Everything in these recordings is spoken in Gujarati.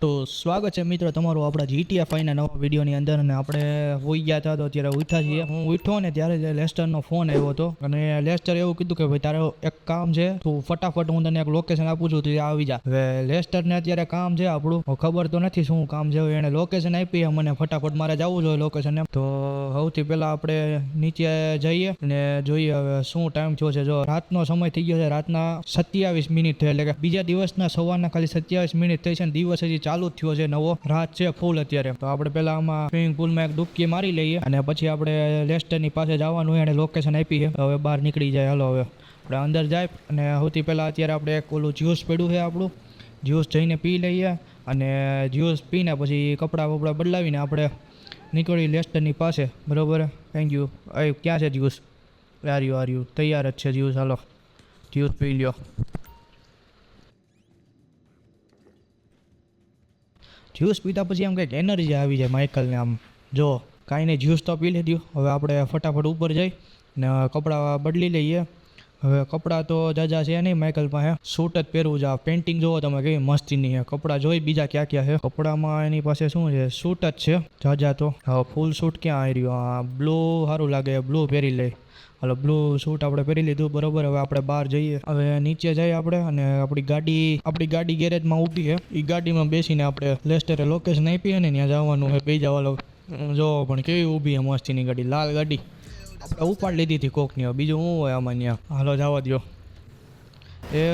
તો સ્વાગત છે મિત્રો તમારું આપણા GTA 5 ના નવા વિડીયોની અંદર અને આપણે હોઈ ગયા હતા તો અત્યારે ઉઠ્યા છીએ હું ઉઠ્યો ને ત્યારે જ લેસ્ટરનો ફોન આવ્યો હતો અને લેસ્ટર એવું કીધું કે ભાઈ તારે એક કામ છે તું ફટાફટ હું તને એક લોકેશન આપું છું તું આવી જા હવે લેસ્ટરને અત્યારે કામ છે આપણું ખબર તો નથી શું કામ છે એણે લોકેશન આપી મને ફટાફટ મારે જવું જોઈએ લોકેશન તો સૌથી પહેલાં આપણે નીચે જઈએ અને જોઈએ હવે શું ટાઈમ થયો છે જો રાતનો સમય થઈ ગયો છે રાતના 27 મિનિટ થઈ એટલે કે બીજા દિવસના સવારના ખાલી 27 મિનિટ થઈ છે અને દિવસ હજી ચાલુ જ થયો છે નવો રાત છે ફૂલ અત્યારે તો આપણે પહેલા આમાં સ્વિમિંગ પુલમાં એક ડૂબકી મારી લઈએ અને પછી આપણે લેસ્ટરની પાસે જવાનું એને લોકેશન આપી છે હવે બહાર નીકળી જાય હાલો હવે આપણે અંદર જાય અને સૌથી પહેલાં અત્યારે આપણે એક ઓલું જ્યુસ પડ્યું છે આપણું જ્યુસ જઈને પી લઈએ અને જ્યુસ પીને પછી કપડાં બપડા બદલાવીને આપણે નીકળી લેસ્ટરની પાસે બરાબર થેન્ક યુ ક્યાં છે જ્યુસ આર્યું તૈયાર જ છે જ્યુસ હાલો જ્યુસ પી લ્યો જ્યુસ પીતા પછી આમ કંઈક એનર્જી આવી જાય માઇકલને આમ જો કાંઈ નહીં જ્યુસ તો પી લીધું હવે આપણે ફટાફટ ઉપર જઈ ને કપડાં બદલી લઈએ હવે કપડાં તો જાજા છે નહીં માઇકલ પાસે શૂટ જ પહેરવું છે પેઇન્ટિંગ જોવો તમે કેવી મસ્તીની છે કપડાં જોઈ બીજા ક્યાં ક્યાં છે કપડામાં એની પાસે શું છે શૂટ જ છે જાજા તો હવે ફૂલ શૂટ ક્યાં આવી રહ્યું હા બ્લુ સારું લાગે બ્લુ પહેરી લઈ હાલો બ્લુ શૂટ આપણે પહેરી લીધું બરોબર હવે આપણે બહાર જઈએ હવે નીચે જઈએ આપણે અને આપણી ગાડી ગેરેજમાં ઊભી છે એ ગાડીમાં બેસીને આપણે લેસ્ટરે લોકેશન આપી ને ત્યાં જવાનું છે બે જવા જો પણ કેવી ઊભી છે મસ્તીની ગાડી લાલ ગાડી આપણે ઉપાડ લીધી હતી કોકની બીજું શું હોય આમાં ત્યાં હાલો જવા દો એ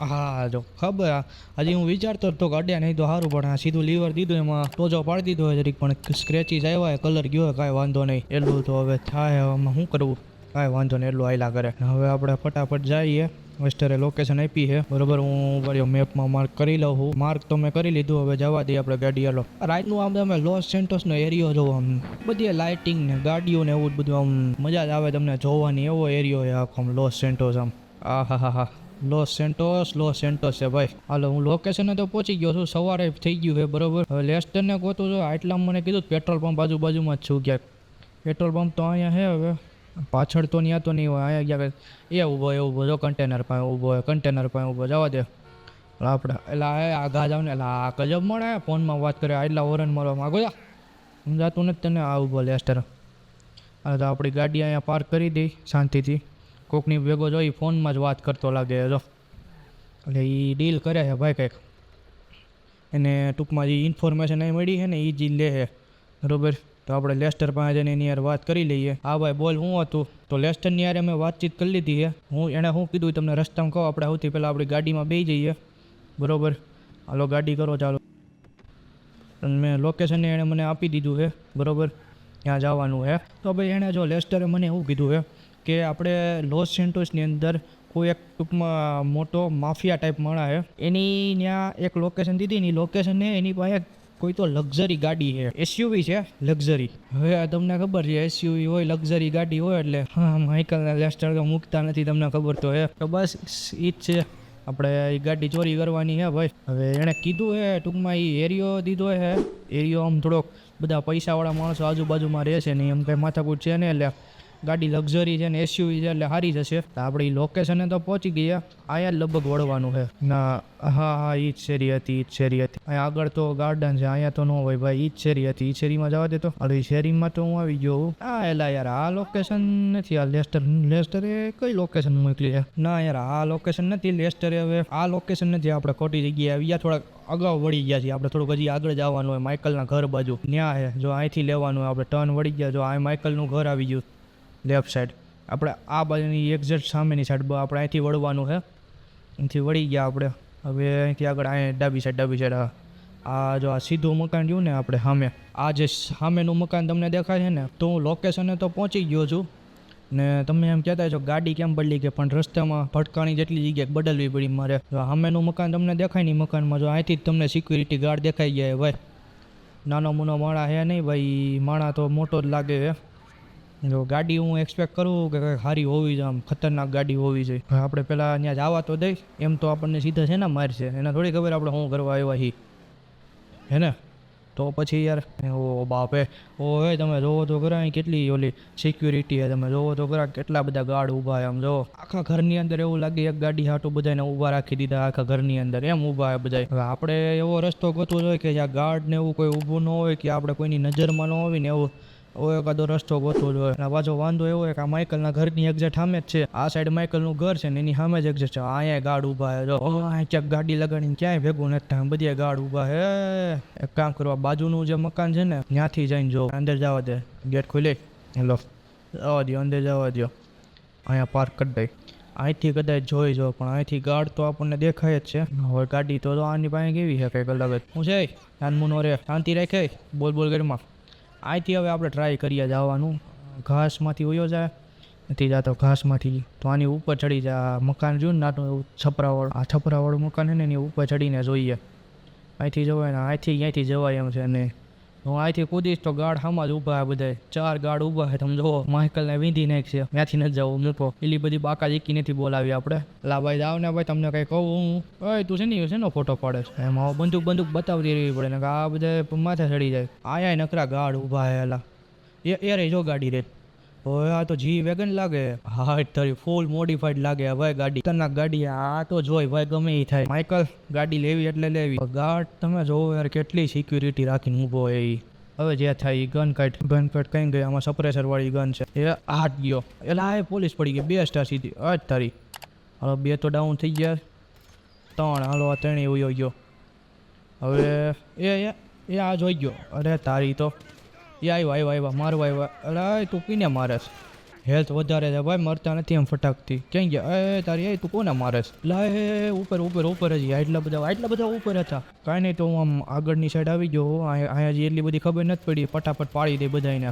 હા જો ખબર હજી હું વિચારતો હતો ગાડ્યા નહીં તો સારું પણ સીધું લીવર દીધું એમાં ટોજો પાડી દીધો હોય જરીક પણ સ્ક્રેચીસ આવ્યા કલર ગયો કાંઈ વાંધો નહીં એટલું તો હવે થાય આમાં શું કરવું કાંઈ વાંધો નહીં એટલું આયલા કરે હવે આપણે ફટાફટ જઈએ વેસ્ટરે લોકેશન આપી છે બરોબર હું વળ્યો મેપમાં માર્ક કરી લઉં છું માર્ક તો મેં કરી લીધું હવે જવા દઈએ આપણે ગાડી હાલો રાતનું આમ તમે લોસ સેન્ટોસનો એરિયો જોવો આમ બધી લાઇટિંગ ને ગાડીઓ ને એવું બધું આમ મજા જ આવે તમને જોવાની એવો એરિયો છે આખો આમ લોસ સેન્ટોસ આમ હા લોસ સેન્ટોસ છે ભાઈ હાલો હું લોકેશને તો પહોંચી ગયો છું સવારે થઈ ગયું છે બરોબર હવે લેસ્ટરને ગોતું છું આટલામાં મને કીધું પેટ્રોલ પંપ આજુબાજુમાં જ છું ક્યાંક પેટ્રોલ પંપ તો અહીંયા છે હવે પાછળ તો ત્યાં તો નહીં હોય અહીંયા ક્યાંક એ ઊભો જો કન્ટેનર પાસે ઊભો હોય કન્ટેનર પાસે ઊભો જવા દે આપણે એટલે આગા જાવ ને એટલે આ ગજબ મળે ફોનમાં વાત કરે એટલા ઓરન મારવા માગો જા સમજાતું નથી તને આ ઊભો લેસ્ટર હા તો આપણી ગાડી અહીંયા પાર્ક કરી દઈ શાંતિથી કોકની ભેગો જોઈ ફોનમાં જ વાત કરતો લાગે જો એટલે એ ડીલ કરે છે ભાઈ કંઈક એને ટૂંકમાં જે ઇન્ફોર્મેશન અહીં મળી છે ને એ જ લે છે બરાબર તો આપણે લેસ્ટર પાસે જઈને એની યાર વાત કરી લઈએ હા ભાઈ બોલ શું હતું તો લેસ્ટરની યાર અમે વાતચીત કરી લીધી છે એણે શું કીધું તમને રસ્તામાં કહો આપણે સૌથી પહેલાં આપણી ગાડીમાં બેસી જઈએ બરાબર હાલો ગાડી કરો ચાલો મેં લોકેશન એણે મને આપી દીધું છે બરાબર ત્યાં જવાનું છે તો ભાઈ એણે જો લેસ્ટરે મને એવું કીધું છે કે આપણે લોસ સેન્ટોસની અંદર કોઈ એક ટૂંકમાં મોટો માફિયા ટાઈપ માણા છે એની ત્યાં એક લોકેશન દીધી ને લોકેશન ને એની પાસે કોઈ તો લક્ઝરી ગાડી છે એસયુવી છે લક્ઝરી હવે તમને ખબર છે એસયુવી હોય લક્ઝરી ગાડી હોય એટલે હા માઇકલના લેસ્ટર તો મૂકતા નથી તમને ખબર તો હે તો બસ એ જ છે આપણે એ ગાડી ચોરી કરવાની છે ભાઈ હવે એણે કીધું છે ટૂંકમાં એ એરિયો દીધો છે એરિયો આમ થોડોક બધા પૈસાવાળા માણસો આજુબાજુમાં રહે છે ને એમ કંઈ માથાકૂટ છે ને એટલે ગાડી લક્ઝરી છે ને એસયુવી છે એટલે સારી જશે તો આપણે એ લોકેશને તો પહોંચી ગયા અહીંયા લગભગ વળવાનું છે ના હા એ જ શેરી હતી અહીંયા આગળ તો ગાર્ડન છે અહીંયા તો ન હોય ભાઈ એ જ શેરી હતી એ શેરીમાં જવા દેતો હવે એ શેરીમાં તો હું આવી ગયો હા એલા યાર આ લોકેશન નથી આ લેસ્ટરે કઈ લોકેશન મોકલી છે ના યાર આ લોકેશન નથી લેસ્ટરે હવે આ લોકેશન નથી આપણે ખોટી જગ્યાએ આવ્યા થોડાક અગાઉ વળી ગયા છીએ આપણે થોડુંક હજી આગળ જવાનું હોય માઇકલના ઘર બાજુ ન્યા છે જો અહીંથી લેવાનું હોય આપણે ટર્ન વળી ગયા જો આ માઇકલનું ઘર આવી ગયું લેફ્ટ સાઈડ આપણે આ બાજુની એક્ઝેક્ટ સામેની સાઈડ આપણે અહીંથી વળવાનું છે અહીંથી વળી ગયા આપણે હવે અહીંથી આગળ અહીં ડાબી સાઈડ આ જો આ સીધું મકાન રહ્યું ને આપણે સામે આ જે સામેનું મકાન તમને દેખાય છે ને તો હું લોકેશને તો પહોંચી ગયો છું ને તમે એમ કહેતા છો ગાડી કેમ બદલી ગઈ પણ રસ્તામાં ભટકાણી જેટલી જગ્યાએ બદલવી પડી મારે જો સામેનું મકાન તમને દેખાય નહીં મકાનમાં જો અહીંથી જ તમને સિક્યુરિટી ગાર્ડ દેખાઈ ગયા ભાઈ નાનો મૂનો માણા છે નહીં ભાઈ માણા તો મોટો જ લાગે છે જો ગાડી હું એક્સપેક્ટ કરું કે કંઈક સારી હોવી જોઈએ આમ ખતરનાક ગાડી હોવી જોઈએ આપણે પહેલાં ત્યાં જવા તો દઈ એમ તો આપણને સીધા છે ને મારશે એને થોડી ખબર આપણે શું કરવા આવ્યા છીએ હે ને તો પછી યાર ઓ બાપે ઓય તમે જોવો તો ખરા અહીં કેટલી ઓલી સિક્યુરિટી છે, તમે જોવો તો ખરા કેટલા બધા ગાર્ડ ઊભા છે. આમ જો આખા ઘરની અંદર એવું લાગે એક ગાડી હાટું બધાને ઊભા રાખી દીધા આખા ઘરની અંદર એમ ઊભા છે બધા. હવે આપણે એવો રસ્તો ગોતવો જોઈએ કે જ્યાં ગાર્ડ ને એવું કોઈ ઊભું ન હોય કે આપણે કોઈની નજરમાં ન હોય ને એવો એકાદો રસ્તો ગોતવો જોઈએ. અને પાછો વાંધો એવો હોય કે આ માઇકલના ઘરની એક્ઝેક્ટ સામે જ છે, આ સાઈડ માઇકલનું ઘર છે ને એની સામે જ એક્ઝેક્ટ છે. અહીંયા ગાર્ડ ઊભા છે જો અહીં ક્યાંક ગાડી લગાડીને ક્યાંય ભેગું નથી થાય, બધી ગાર્ડ ઊભા છે. એક કામ કરવા બાજુનું જે મકાન છે ને ત્યાંથી જઈને જો અંદર જવા દે, ગેટ ખોલી હેલો જવા દો, અંદર જવા દો, અહીંયા પાર્ક કરી દઈ. અહીંથી કદાચ જોઈ જો પણ અહીંથી ગાર્ડ તો આપણને દેખાય જ છે. હવે ગાડી તો આની પાસે કેવી છે કંઈક અલગ જ. હું છે નાનમુનો રે શાંતિ રાખે બોલ બોલ ઘરમાં. અહીંથી હવે આપણે ટ્રાય કરીએ જવાનું, ઘાસમાંથી ઉયો જાય નથી જતો ઘાસમાંથી તો આની ઉપર ચડી જાય. મકાન જોયું ને નાનું એવું છપરાવાળું, આ છપરાવાળું મકાન છે ને એની ઉપર ચડીને જોઈએ. અહીંથી જવાય ને અહીંથી જવાય એમ છે ને હું અહીંથી કૂદીશ તો ગાર્ડ સામાં જ ઊભા બધા, 4 ગાર્ડ ઊભા છે. તમે જુઓ માઇકલને વીંધી નાખશે, ત્યાંથી નથી જવું મૂકો. એટલી બધી બાકા જીકી નથી બોલાવી આપણે. લા ભાઈ જાવ ને ભાઈ, તમને કંઈ કહું હું ઓય તું છે ને ફોટો પાડે છે એમાં બંદૂક બતાવતી રહેવી પડે ને આ બધા માથે ચડી જાય. આયા નકરા ગાર્ડ ઊભા છે એલા એ રહી જો ગાડી રે. હવે આ તો જી વેગન લાગે, હા તારી ફૂલ મોડિફાઈડ લાગે ભાઈ ગાડી, ખતરનાક ગાડી. આ તો જોઈ ભાઈ ગમે એ થાય. માઇકલ ગાડી લેવી એટલે લેવી. ગાર્ડ તમે જોવો યાર કેટલી સિક્યુરિટી રાખીને ઊભો હોય એ. હવે જે થાય એ ગન કાઢ કઈ ગઈ, આમાં સપ્રેસર વાળી ગન છે એ હાથ ગયો એટલે આ પોલીસ પડી ગઈ 2 સ્ટાર સીધી. જ તારી હાલો 2 તો ડાઉન થઈ ગયા, 3 હાલો આ 3 એવું ગયો. હવે એ આ જોઈ ગયો, અરે તારી તો એ આવ્યા મારવા આવ્યા. અરે તું પીને મારેસ, હેલ્થ વધારે છે ભાઈ, મરતા નથી એમ ફટાકથી. ક્યાં ગયા એ તારી તું કોને મારેસ? લાય ઉપર જ એટલા બધા ઉપર હતા. કાંઈ નહીં તો હું આમ આગળની સાઈડ આવી ગયો. અહીંયા હજી એટલી બધી ખબર નથી પડી, ફટાફટ પાડી દે બધાને,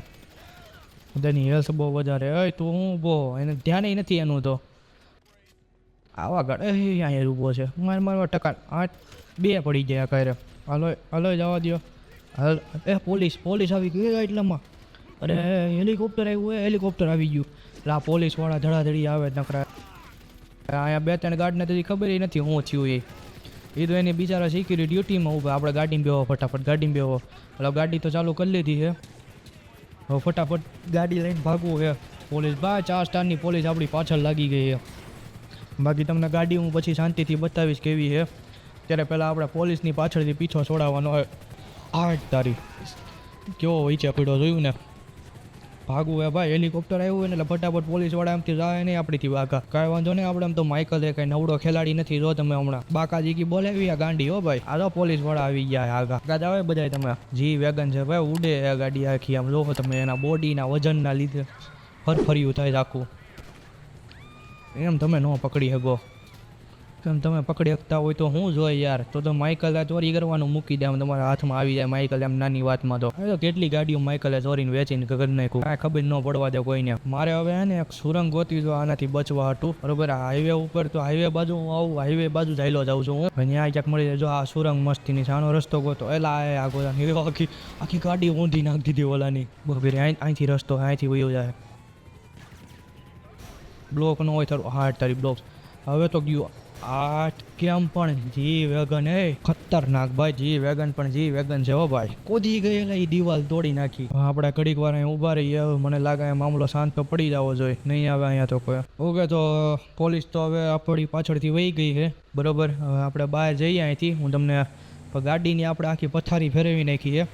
બધાની હેલ્થ બહુ વધારે. તું હું બહુ એને ધ્યાન નથી એનું તો આવા ગાડ અહીંયા ઊભો છે મારવા ટકા 2 પડી ગયા કાંઈ. હાલો જવા દો. હાલ એ પોલીસ આવી ગઈ એટલામાં. અરે હેલિકોપ્ટર આવ્યું, હેલિકોપ્ટર આવી ગયું. એટલે આ પોલીસવાળા ધડાધડી આવે નકરા. અહીંયા 2-3 ગાર્ડને તો ખબર નથી હું થયું એ તો એની બિચારા સિક્યુરિટી ડ્યુટીમાં ઊભા. આપણે ગાડીમાં બેહો ફટાફટ, ગાડીમાં બેહો. એટલે ગાડી તો ચાલુ કરી લીધી છે, હવે ફટાફટ ગાડી લઈને ભાગવું છે. પોલીસ ભાઈ 4 સ્ટારની પોલીસ આપણી પાછળ લાગી ગઈ છે. બાકી તમને ગાડી હું પછી શાંતિથી બતાવીશ કેવી છે. ત્યારે પહેલાં આપણે પોલીસની પાછળથી પીછો છોડાવવાનો હોય. તારી કેવો વિચાર પડ્યો જોયું ને, ભાગવું હે ભાઈ. હેલિકોપ્ટર આવ્યું ને એટલે ફટાફટ પોલીસવાળા એમથી જાય નહીં આપણીથી વાગા. કાંઈ વાંધો નહીં, આપણે એમ તો માઇકલ એ કાંઈ નવડો ખેલાડી નથી. જો તમે હમણાં બાકાજીકી બોલાવી આ ગાંડી હો ભાઈ. આ તો પોલીસવાળા આવી ગયા આગા આગા આવે બધા. તમે જી વેગન છે ભાઈ, ઉડે આ ગાડી આખી. આમ જોવો તમે એના બોડીના વજનના લીધે ફરફર્યું થાય આખું. એમ તમે ન પકડી શકો, કેમ તમે પકડી શકતા હોય તો હું જોઈએ યાર. તો માઇકલ આ ચોરી કરવાનું મૂકી દે, આમ તમારા હાથમાં આવી જાય માઇકલ એમ નાની વાતમાં. તો કેટલી ગાડીઓ માઇકલે ચોરીને વેચીને કરી નાખ્યું, કાંઈ ખબર ન પડવા દે કોઈને. મારે હવે હે ને એક સુરંગ ગોતી જો આનાથી બચવા હતું, બરોબર. હાઈવે ઉપર તો હાઈવે બાજુ હું આવું, હાઈવે બાજુ ચાલ્યો જાઉં છું હું. ત્યાં ક્યાંક મળી જાય જો આ સુરંગ મસ્તીની સાનો રસ્તો ગોતો. એલા આખી ગાડી ઊંધી નાખી દીધી ઓલાની. બરોબર અહીંથી રસ્તો અહીંથી વયો જાય. બ્લોક ન હોય તારું હાર્ટ તારી બ્લોક. હવે તો ગયો આ કેમ પણ જી વેગન ખતરનાક ભાઈ. જી વેગન પણ જી વેગન છે હો ભાઈ. કૂદી ગયેલા એ દિવાલ તોડી નાખી. આપણે ઘડીક વાર અહીં ઊભા રહીએ. મને લાગે મામલો શાંત તો પડી જવો જોઈએ, નહીં આવે અહીંયા તો કોઈ. ઓકે તો પોલીસ તો હવે આપણી પાછળથી વહી ગઈ છે, બરોબર. હવે આપણે બહાર જઈએ અહીંથી. હું તમને ગાડીની આપણે આખી પથારી ફેરવી નાખી છે.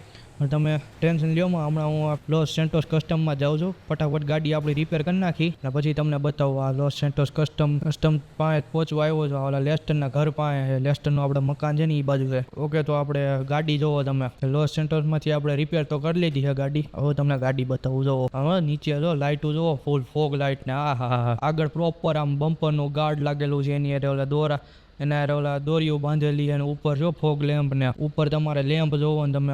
તમે ટેન્શન લ્યો માં, હમણાં હું લોસ સેન્ટોસ કસ્ટમમાં જાઉં છું. ફટાફટ ગાડી આપણી રિપેર કરી નાખી અને પછી તમને બતાવું. આ લોસ સેન્ટોસ કસ્ટમ પાસે પહોંચવા આવ્યો છું. ઓલા લેસ્ટરના ઘર પાસે, લેસ્ટરનું આપણે મકાન છે ને એ બાજુ છે. ઓકે તો આપણે ગાડી જોવો તમે. લોસ સેન્ટોસમાંથી આપણે રિપેર તો કરી લીધી છે ગાડી. હવે તમને ગાડી બતાવું જોવો. હવે નીચે જો લાઇટો જોવો, ફૂલ ફોગ લાઇટ ને હા આગળ પ્રોપર આમ બમ્પરનું ગાર્ડ લાગેલું છે. એની ઓલા દોરા એના ઓલા દોરીઓ બાંધેલી અને ઉપર જો ફોગ લેમ્પ ને ઉપર તમારે લેમ્પ જોવો ને તમે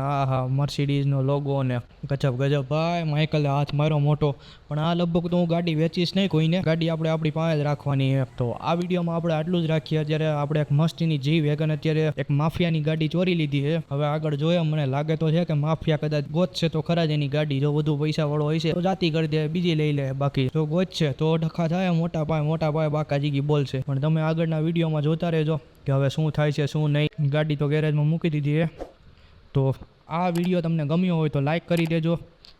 મર્સિડીઝનો લોગો ને ગજબ ભાઈ. માઇકલે હાથ માર્યો મોટો. પણ આ લગભગ તો હું ગાડી વેચીશ નહીં કોઈને, ગાડી આપણે આપણી પાસે જ રાખવાની છે. તો આ વિડીયોમાં આપણે આટલું જ રાખીએ. અત્યારે આપણે એક મસ્તીની જી વેગન અત્યારે એક માફિયાની ગાડી ચોરી લીધી છે. હવે આગળ જોઈએ, મને લાગે તો છે કે માફિયા કદાચ ગોતશે તો ખરા જ એની ગાડી. જો વધુ પૈસા વાળો હોય છે તો જાતી કરી દે, બીજી લઈ લે. બાકી જો ગોતશે તો ડખા થાય, મોટા પાયે બાકાજીકી બોલશે. પણ તમે આગળના વિડીયોમાં જોતા રહેજો કે હવે શું થાય છે શું નહીં. ગાડી તો ગેરેજમાં મૂકી દીધી છે. તો આ વિડીયો તમને ગમ્યો હોય તો લાઈક કરી દેજો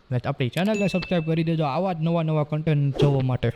અને આપણી ચેનલને સબસ્ક્રાઈબ કરી દેજો આવા જ નવા કન્ટેન્ટ જોવા માટે.